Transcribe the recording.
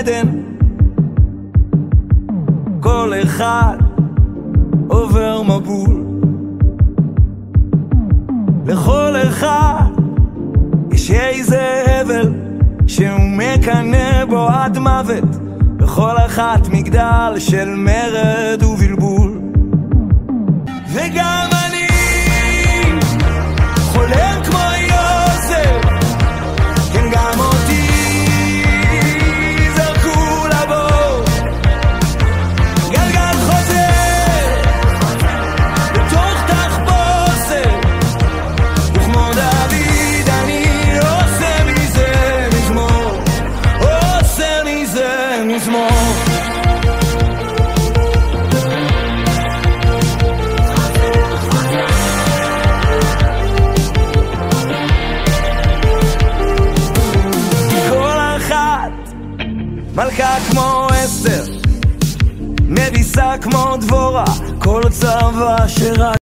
עדן. כל אחד עובר מבול, לכל אחד יש איזה הבל שהוא מקנה בו עד מוות, בכל אחת מגדל של מרד ובלבול. וגם אני חולם כמו יוסף, כן גם אותי זרקו לבור, גלגל חוזר בתוך תחבושת, וכמו דוד אני עושה מזה מזמור, עושה מזה מזמור. מלכה כמו אסתר, מביסה כמו דבורה, כל צבא שרק